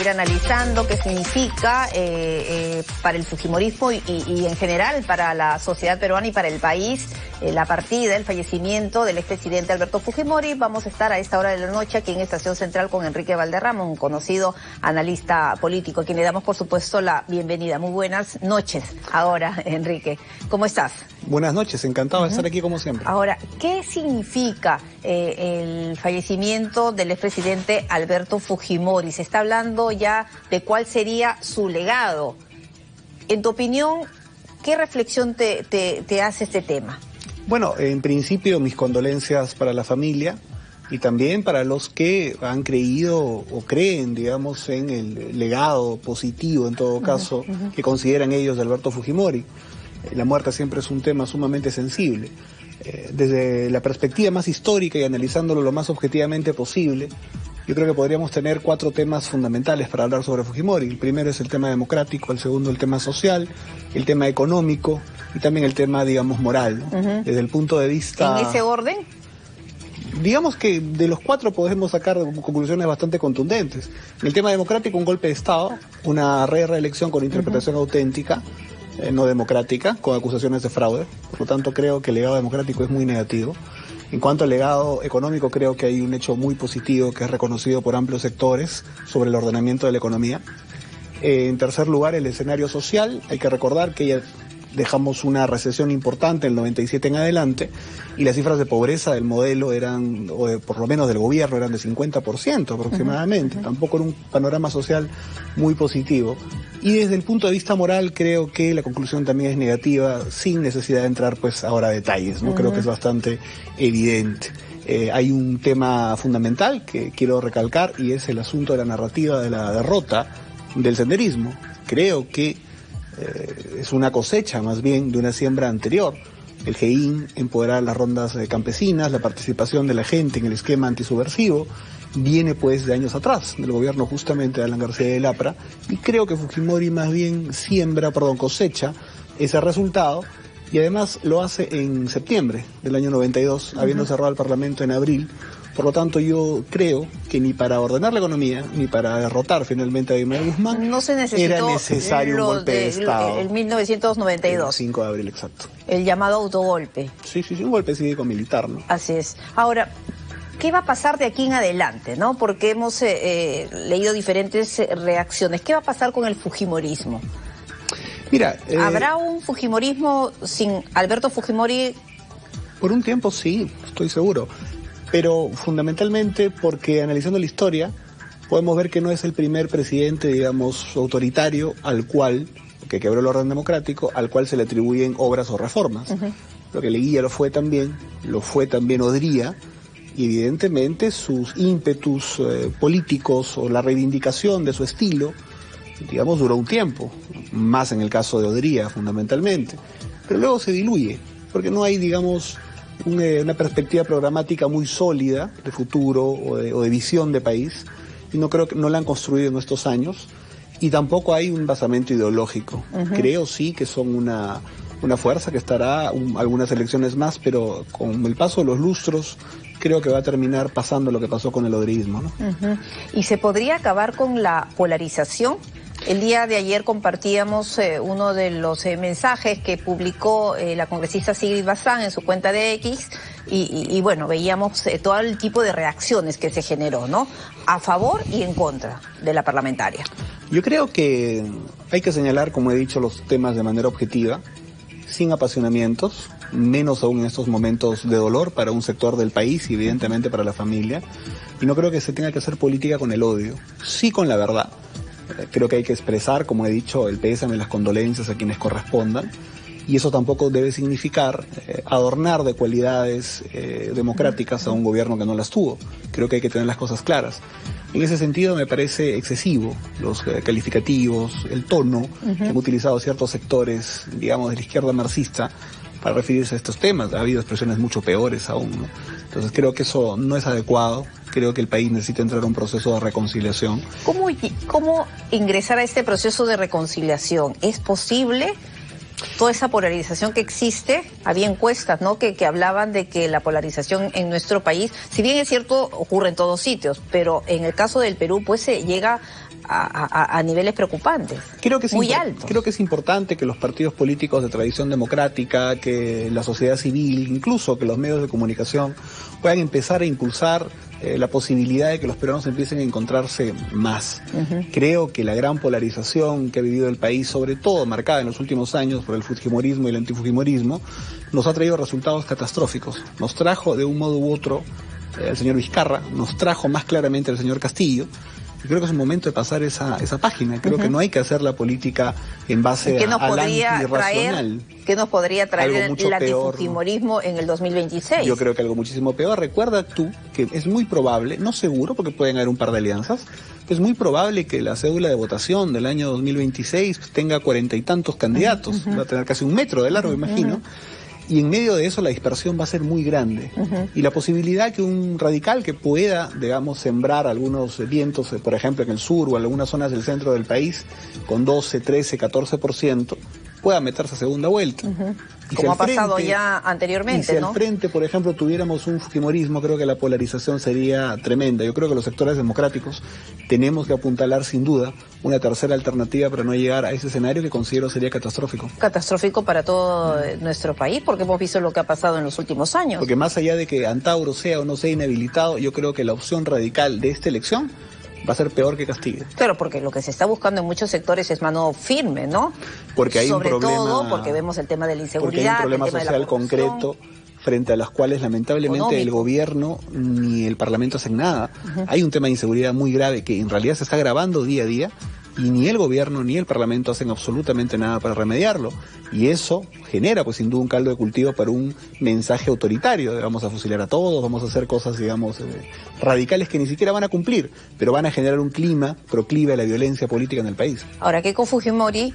seguir analizando qué significa para el fujimorismo y en general para la sociedad peruana y para el país la partida, el fallecimiento del expresidente Alberto Fujimori. Vamos a estar a esta hora de la noche aquí en Estación Central con Enrique Valderrama, un conocido analista político, a quien le damos por supuesto la bienvenida. Muy buenas noches. Ahora, Enrique, ¿cómo estás? Buenas noches, encantado de estar aquí como siempre. Ahora, ¿qué significa el fallecimiento del expresidente Alberto Fujimori? Se está hablando ya de cuál sería su legado. En tu opinión, ¿qué reflexión te hace este tema? Bueno, en principio mis condolencias para la familia y también para los que han creído o creen, digamos, en el legado positivo, en todo caso, que consideran ellos de Alberto Fujimori. La muerte siempre es un tema sumamente sensible. Desde la perspectiva más histórica y analizándolo lo más objetivamente posible, yo creo que podríamos tener 4 temas fundamentales para hablar sobre Fujimori. El primero es el tema democrático, el segundo el tema social, el tema económico y también el tema, digamos, moral, ¿no? Desde el punto de vista... ¿En ese orden? Digamos que de los 4 podemos sacar conclusiones bastante contundentes. En el tema democrático, un golpe de Estado, una reelección con interpretación auténtica, no democrática, con acusaciones de fraude. Por lo tanto, creo que el legado democrático es muy negativo. En cuanto al legado económico, creo que hay un hecho muy positivo que es reconocido por amplios sectores sobre el ordenamiento de la economía. En tercer lugar, el escenario social. Hay que recordar que ya dejamos una recesión importante en el 97 en adelante y las cifras de pobreza del modelo eran, o por lo menos del gobierno, eran de 50% aproximadamente. Tampoco era un panorama social muy positivo. Y desde el punto de vista moral creo que la conclusión también es negativa, sin necesidad de entrar pues ahora a detalles, ¿no? Creo que es bastante evidente. Hay un tema fundamental que quiero recalcar y es el asunto de la narrativa de la derrota del senderismo. Creo que es una cosecha más bien de una siembra anterior. El GEIN, empoderar las rondas campesinas, la participación de la gente en el esquema antisubversivo, viene pues de años atrás, del gobierno justamente de Alan García de Lapra, y creo que Fujimori más bien cosecha ese resultado, y además lo hace en septiembre del año 92, habiendo cerrado el Parlamento en abril. Por lo tanto, yo creo que ni para ordenar la economía, ni para derrotar finalmente a Guillermo Guzmán, no se necesitó era necesario un golpe de Estado. El 1992. El 5 de abril, exacto. El llamado autogolpe. Sí, un golpe cívico-militar, ¿no? Así es. Ahora, ¿qué va a pasar de aquí en adelante, no? Porque hemos leído diferentes reacciones. ¿Qué va a pasar con el fujimorismo? Mira, ¿habrá un fujimorismo sin Alberto Fujimori? Por un tiempo sí, estoy seguro. Pero fundamentalmente porque analizando la historia podemos ver que no es el primer presidente, digamos, autoritario al cual, que quebró el orden democrático, al cual se le atribuyen obras o reformas. Lo que Leguía lo fue también Odría, y evidentemente sus ímpetus políticos o la reivindicación de su estilo, digamos, duró un tiempo, más en el caso de Odría fundamentalmente, pero luego se diluye, porque no hay, digamos, una perspectiva programática muy sólida de futuro o de visión de país, y no creo que no la han construido en estos años, y tampoco hay un basamento ideológico. Creo sí que son una fuerza que estará algunas elecciones más, pero con el paso de los lustros creo que va a terminar pasando lo que pasó con el odrismo, ¿no? ¿Y se podría acabar con la polarización? El día de ayer compartíamos uno de los mensajes que publicó la congresista Sigrid Bazán en su cuenta de X y bueno, veíamos todo el tipo de reacciones que se generó, ¿no? A favor y en contra de la parlamentaria. Yo creo que hay que señalar, como he dicho, los temas de manera objetiva, sin apasionamientos, menos aún en estos momentos de dolor para un sector del país y evidentemente para la familia. Y no creo que se tenga que hacer política con el odio, sí con la verdad. Creo que hay que expresar, como he dicho, el pésame, las condolencias a quienes correspondan, y eso tampoco debe significar adornar de cualidades democráticas a un gobierno que no las tuvo. Creo que hay que tener las cosas claras. En ese sentido me parece excesivo los calificativos, el tono que han utilizado ciertos sectores, digamos, de la izquierda marxista para referirse a estos temas. Ha habido expresiones mucho peores aún, ¿no? Entonces creo que eso no es adecuado. Creo que el país necesita entrar a un proceso de reconciliación. ¿Cómo ingresar a este proceso de reconciliación? ¿Es posible? Toda esa polarización que existe, había encuestas, ¿no?, que hablaban de que la polarización en nuestro país, si bien es cierto, ocurre en todos sitios, pero en el caso del Perú, pues se llega a niveles preocupantes, muy altos. Creo que es importante que los partidos políticos de tradición democrática, que la sociedad civil, incluso que los medios de comunicación puedan empezar a impulsar la posibilidad de que los peruanos empiecen a encontrarse más. Creo que la gran polarización que ha vivido el país, sobre todo marcada en los últimos años por el fujimorismo y el antifujimorismo, nos ha traído resultados catastróficos. Nos trajo de un modo u otro el señor Vizcarra, nos trajo más claramente el señor Castillo. Y creo que es un momento de pasar esa página. Creo que no hay que hacer la política en base al antirracional. ¿Qué nos podría traer el antifujimorismo en el 2026? Yo creo que algo muchísimo peor. Recuerda tú que es muy probable, no seguro porque pueden haber un par de alianzas, es muy probable que la cédula de votación del año 2026 tenga 40 y tantos candidatos. Va a tener casi 1 metro de largo, imagino. Y en medio de eso la dispersión va a ser muy grande. Y la posibilidad que un radical que pueda, digamos, sembrar algunos vientos, por ejemplo, en el sur o en algunas zonas del centro del país, con 12, 13, 14%, pueda meterse a segunda vuelta. Como ha pasado ya anteriormente, y si al frente, por ejemplo, tuviéramos un fujimorismo, creo que la polarización sería tremenda. Yo creo que los sectores democráticos tenemos que apuntalar sin duda una tercera alternativa para no llegar a ese escenario que considero sería catastrófico. Catastrófico para todo nuestro país, porque hemos visto lo que ha pasado en los últimos años. Porque más allá de que Antauro sea o no sea inhabilitado, yo creo que la opción radical de esta elección va a ser peor que Castillo. Claro, porque lo que se está buscando en muchos sectores es mano firme, ¿no? Porque hay Sobre un problema, todo porque vemos el tema de la inseguridad, porque hay un problema social concreto frente a las cuales lamentablemente el gobierno ni el Parlamento hacen nada. Hay un tema de inseguridad muy grave que en realidad se está agravando día a día y ni el gobierno ni el Parlamento hacen absolutamente nada para remediarlo. Y eso genera, pues sin duda, un caldo de cultivo para un mensaje autoritario de vamos a fusilar a todos, vamos a hacer cosas, digamos, radicales que ni siquiera van a cumplir, pero van a generar un clima proclive a la violencia política en el país. Ahora, Keiko Fujimori,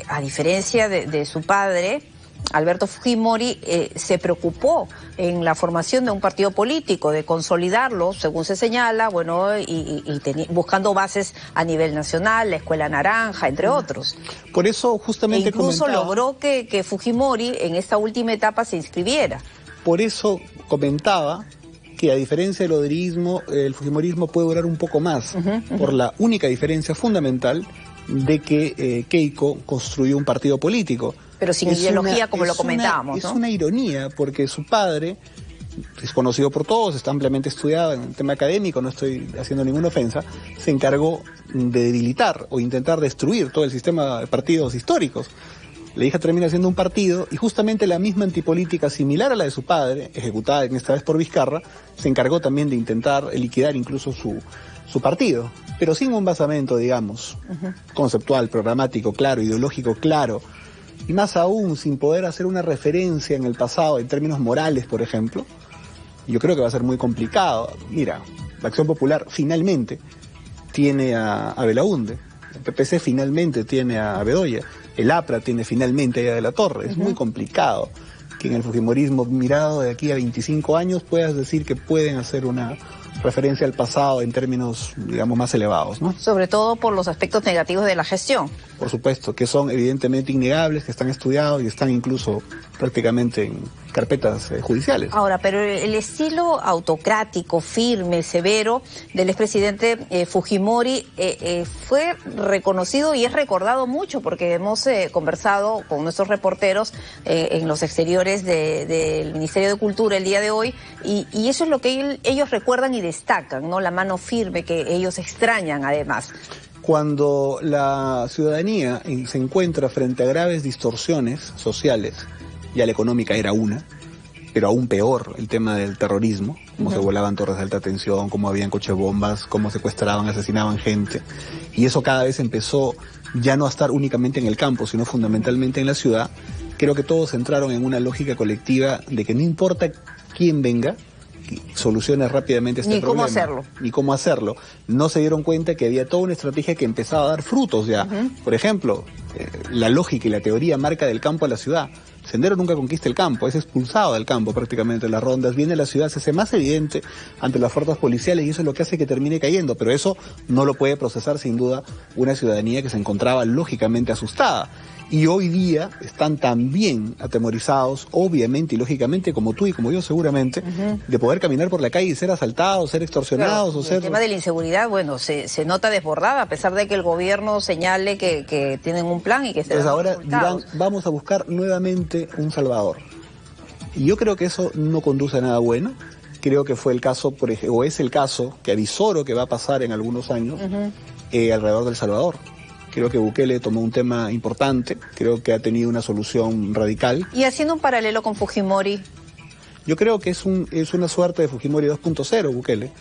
a diferencia de su padre, Alberto Fujimori, se preocupó en la formación de un partido político, de consolidarlo, según se señala, bueno, y buscando bases a nivel nacional, la Escuela Naranja, entre otros. Por eso justamente incluso logró que Fujimori en esta última etapa se inscribiera. Por eso comentaba que a diferencia del oderismo, el fujimorismo puede durar un poco más, por la única diferencia fundamental de que Keiko construyó un partido político. Pero sin ideología, como lo comentábamos, ¿no? Es una ironía, porque su padre es conocido por todos, está ampliamente estudiado en el tema académico, no estoy haciendo ninguna ofensa, se encargó de debilitar o intentar destruir todo el sistema de partidos históricos. La hija termina siendo un partido y justamente la misma antipolítica similar a la de su padre, ejecutada en esta vez por Vizcarra, se encargó también de intentar liquidar incluso su partido, pero sin un basamento, digamos, conceptual, programático, claro, ideológico, claro, y más aún sin poder hacer una referencia en el pasado en términos morales, por ejemplo. Yo creo que va a ser muy complicado. Mira, la Acción Popular finalmente tiene a Belaunde, el PPC finalmente tiene a Bedoya, el APRA tiene finalmente a Ella de la Torre. Es muy complicado que en el fujimorismo mirado de aquí a 25 años puedas decir que pueden hacer una referencia al pasado en términos, digamos, más elevados, ¿no? Sobre todo por los aspectos negativos de la gestión. Por supuesto, que son evidentemente innegables, que están estudiados y están incluso prácticamente en carpetas judiciales. Ahora, pero el estilo autocrático, firme, severo del expresidente Fujimori fue reconocido y es recordado mucho, porque hemos conversado con nuestros reporteros en los exteriores del Ministerio de Cultura el día de hoy, y eso es lo que ellos recuerdan y destacan, ¿no? La mano firme que ellos extrañan además. Cuando la ciudadanía se encuentra frente a graves distorsiones sociales, ya la económica era una, pero aún peor el tema del terrorismo, cómo se volaban torres de alta tensión, cómo habían coches bombas, cómo secuestraban, asesinaban gente, y eso cada vez empezó ya no a estar únicamente en el campo, sino fundamentalmente en la ciudad. Creo que todos entraron en una lógica colectiva de que no importa quién venga, solucione rápidamente este problema. Ni cómo hacerlo. No se dieron cuenta que había toda una estrategia que empezaba a dar frutos ya. Por ejemplo, la lógica y la teoría marca del campo a la ciudad. Sendero nunca conquista el campo, es expulsado del campo prácticamente. Las rondas, viene a la ciudad, se hace más evidente ante las fuerzas policiales y eso es lo que hace que termine cayendo. Pero eso no lo puede procesar sin duda una ciudadanía que se encontraba lógicamente asustada. Y hoy día están también atemorizados, obviamente y lógicamente, como tú y como yo seguramente, de poder caminar por la calle y ser asaltados, ser extorsionados. Claro, o ser... El tema de la inseguridad, bueno, se nota desbordada, a pesar de que el gobierno señale que tienen un plan y que se Entonces dan ahora resultados. dirán, vamos a buscar nuevamente un salvador. Y yo creo que eso no conduce a nada bueno. Creo que fue el caso, o es el caso, que avisoro que va a pasar en algunos años alrededor del Salvador. Creo que Bukele tomó un tema importante, creo que ha tenido una solución radical. Y haciendo un paralelo con Fujimori. Yo creo que es una suerte de Fujimori 2.0, Bukele.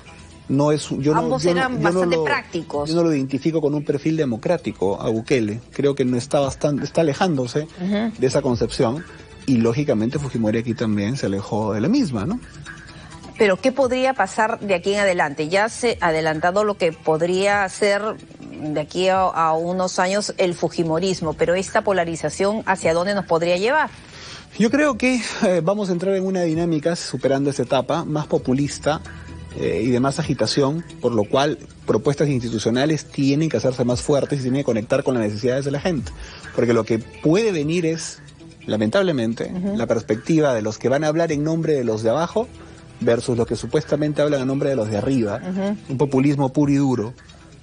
No es, Ambos eran bastante prácticos. Yo no lo identifico con un perfil democrático a Bukele. Creo que no está alejándose de esa concepción. Y lógicamente Fujimori aquí también se alejó de la misma, ¿no? Pero ¿qué podría pasar de aquí en adelante? Ya se ha adelantado lo que podría ser de aquí a unos años el fujimorismo, pero esta polarización, ¿hacia dónde nos podría llevar? Yo creo que vamos a entrar en una dinámica, superando esta etapa, más populista y de más agitación, por lo cual propuestas institucionales tienen que hacerse más fuertes y tienen que conectar con las necesidades de la gente. Porque lo que puede venir es, lamentablemente, la perspectiva de los que van a hablar en nombre de los de abajo versus los que supuestamente hablan en nombre de los de arriba. Un populismo puro y duro.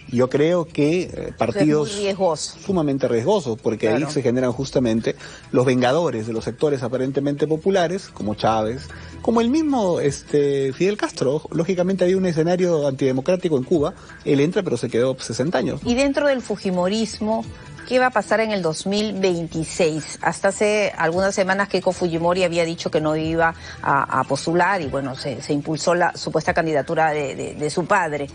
Yo creo que partidos es muy riesgoso. Sumamente riesgosos, porque ahí se generan justamente los vengadores de los sectores aparentemente populares, como Chávez, como el mismo Fidel Castro. Lógicamente había un escenario antidemocrático en Cuba, él entra pero se quedó 60 años. Y dentro del fujimorismo, ¿qué va a pasar en el 2026? Hasta hace algunas semanas Keiko Fujimori había dicho que no iba a postular y bueno, se impulsó la supuesta candidatura de su padre.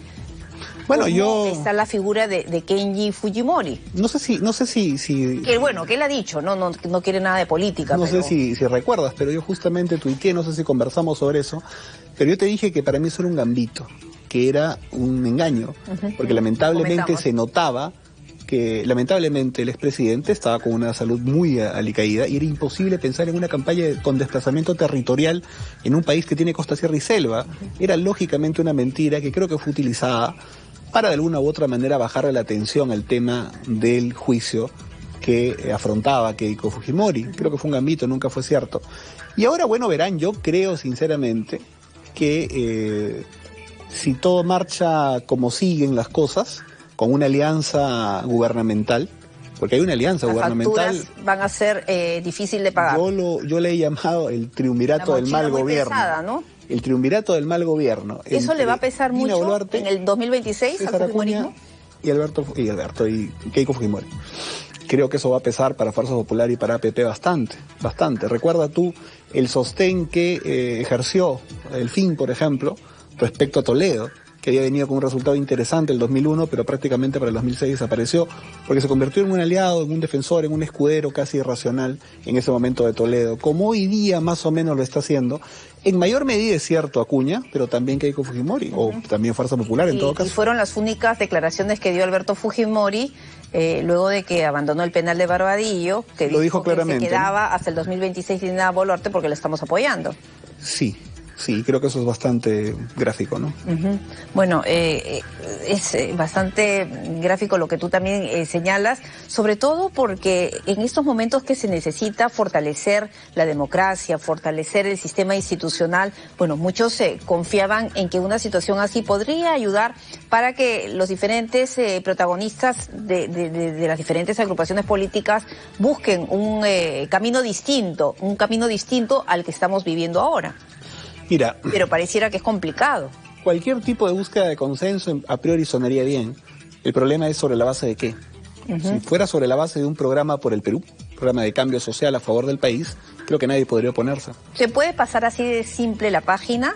Bueno, ¿Cómo está la figura de Kenji Fujimori? No sé si que bueno, que él ha dicho, no quiere nada de política. No pero... sé si recuerdas, pero yo justamente tuiteé, no sé si conversamos sobre eso, pero yo te dije que para mí eso era un gambito, que era un engaño, porque lamentablemente se notaba que lamentablemente el expresidente estaba con una salud muy alicaída y era imposible pensar en una campaña con desplazamiento territorial en un país que tiene costa, sierra y selva. Era lógicamente una mentira que creo que fue utilizada para de alguna u otra manera bajarle la atención al tema del juicio que afrontaba Keiko Fujimori. Creo que fue un gambito, nunca fue cierto. Y ahora, bueno, verán, yo creo sinceramente que si todo marcha como siguen las cosas, con una alianza gubernamental, porque hay una alianza gubernamental. Las facturas van a ser difícil de pagar. Yo le he llamado el triunvirato del mal gobierno. Pesada, ¿no? El triunvirato del mal gobierno. ¿Eso le va a pesar mucho Boluarte, en el 2026 al fujimorismo? Y Keiko Fujimori. Creo que eso va a pesar para Fuerza Popular y para APP bastante. Recuerda tú el sostén que ejerció el FIN, por ejemplo, respecto a Toledo, que había venido con un resultado interesante el 2001, pero prácticamente para el 2006 desapareció, porque se convirtió en un aliado, en un defensor, en un escudero casi irracional en ese momento de Toledo, como hoy día más o menos lo está haciendo. En mayor medida es cierto Acuña, pero también Keiko Fujimori, o también Fuerza Popular en todo caso. Y fueron las únicas declaraciones que dio Alberto Fujimori luego de que abandonó el penal de Barbadillo, que lo dijo claramente, que se quedaba hasta el 2026 sin nada Boluarte porque le estamos apoyando. Sí, creo que eso es bastante gráfico, ¿no? Bueno, es bastante gráfico lo que tú también señalas, sobre todo porque en estos momentos que se necesita fortalecer la democracia, fortalecer el sistema institucional, bueno, muchos confiaban en que una situación así podría ayudar para que los diferentes protagonistas de las diferentes agrupaciones políticas busquen un camino distinto al que estamos viviendo ahora. Mira, pero pareciera que es complicado. Cualquier tipo de búsqueda de consenso a priori sonaría bien. El problema es sobre la base de qué. Si fuera sobre la base de un programa por el Perú, programa de cambio social a favor del país, creo que nadie podría oponerse. ¿Se puede pasar así de simple la página?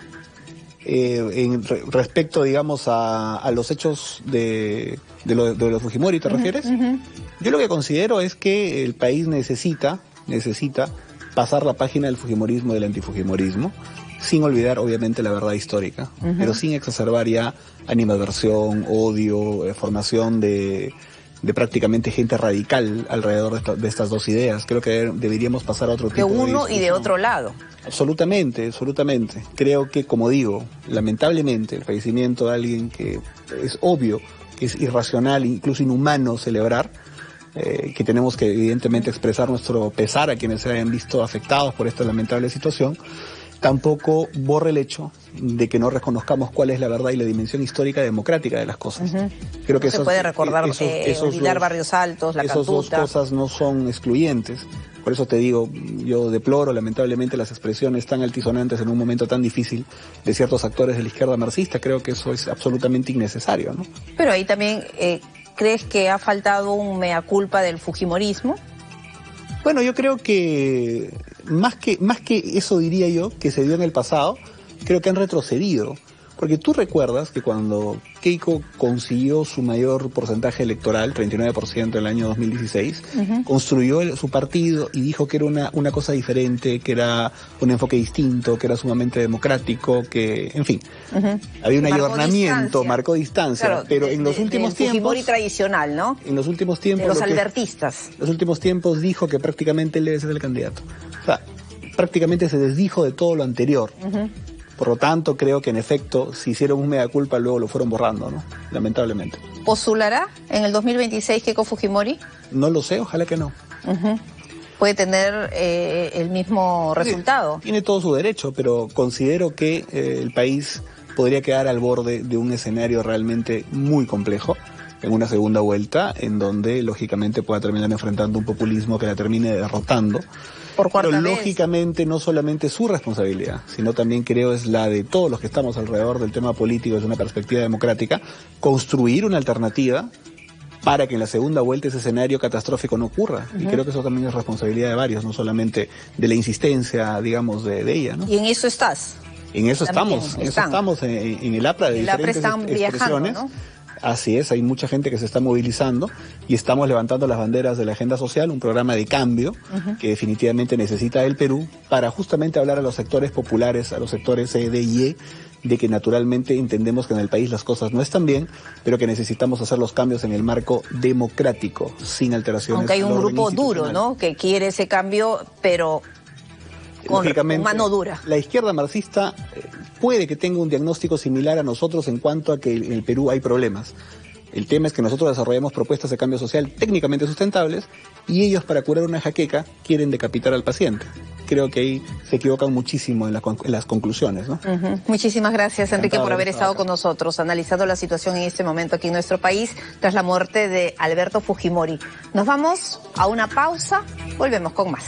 Respecto, digamos, a los hechos de los Fujimori, ¿te refieres? Yo lo que considero es que el país necesita pasar la página del fujimorismo, del antifujimorismo, sin olvidar obviamente la verdad histórica, pero sin exacerbar ya animadversión, odio, formación de prácticamente gente radical alrededor de estas dos ideas. Creo que deberíamos pasar a otro tipo de uno y de otro lado. Absolutamente. Creo que, como digo, lamentablemente el fallecimiento de alguien que es obvio que es irracional, incluso inhumano celebrar, que tenemos que evidentemente expresar nuestro pesar a quienes se hayan visto afectados por esta lamentable situación, tampoco borra el hecho de que no reconozcamos cuál es la verdad y la dimensión histórica democrática de las cosas. Creo que se puede recordar, olvidar Barrios Altos, la Esas dos Cantuta. cosas no son excluyentes. Por eso te digo, yo deploro lamentablemente las expresiones tan altisonantes en un momento tan difícil de ciertos actores de la izquierda marxista. Creo que eso es absolutamente innecesario, ¿no? Pero ahí también, ¿crees que ha faltado un mea culpa del fujimorismo? Bueno, yo creo que más que eso, diría yo, que se dio en el pasado, creo que han retrocedido. Porque tú recuerdas que cuando Keiko consiguió su mayor porcentaje electoral, 39% en el año 2016, construyó su partido y dijo que era una cosa diferente, que era un enfoque distinto, que era sumamente democrático, que, en fin, había un ayornamiento, marcó distancia, claro, pero en los últimos tiempos... Fujimori tradicional, ¿no? En los últimos tiempos... De los albertistas. En los últimos tiempos dijo que prácticamente él debe ser el candidato. O sea, prácticamente se desdijo de todo lo anterior. Por lo tanto, creo que en efecto, si hicieron un mea culpa, luego lo fueron borrando, ¿no? Lamentablemente. ¿Postulará en el 2026 Keiko Fujimori? No lo sé, ojalá que no. Puede tener el mismo resultado. Tiene todo su derecho, pero considero que el país podría quedar al borde de un escenario realmente muy complejo en una segunda vuelta, en donde lógicamente pueda terminar enfrentando un populismo que la termine derrotando. Por cuarta Pero vez. lógicamente no solamente su responsabilidad, sino también creo es la de todos los que estamos alrededor del tema político desde una perspectiva democrática, construir una alternativa para que en la segunda vuelta ese escenario catastrófico no ocurra. Y creo que eso también es responsabilidad de varios, no solamente de la insistencia, digamos, de ella, ¿no? Y en eso estás. En eso También estamos, en el APRA de diferentes están expresiones. Viajando, ¿no? Así es, hay mucha gente que se está movilizando y estamos levantando las banderas de la agenda social, un programa de cambio que definitivamente necesita el Perú para justamente hablar a los sectores populares, a los sectores C, D y E, de que naturalmente entendemos que en el país las cosas no están bien, pero que necesitamos hacer los cambios en el marco democrático, sin alteraciones. Aunque hay un grupo duro, ¿no?, que quiere ese cambio, pero con mano dura. La izquierda marxista puede que tenga un diagnóstico similar a nosotros en cuanto a que en el Perú hay problemas. El tema es que nosotros desarrollamos propuestas de cambio social técnicamente sustentables y ellos, para curar una jaqueca, quieren decapitar al paciente. Creo que ahí se equivocan muchísimo en las conclusiones, ¿no? Muchísimas gracias, Enrique, por haber estado con nosotros, analizando la situación en este momento aquí en nuestro país tras la muerte de Alberto Fujimori. Nos vamos a una pausa, volvemos con más.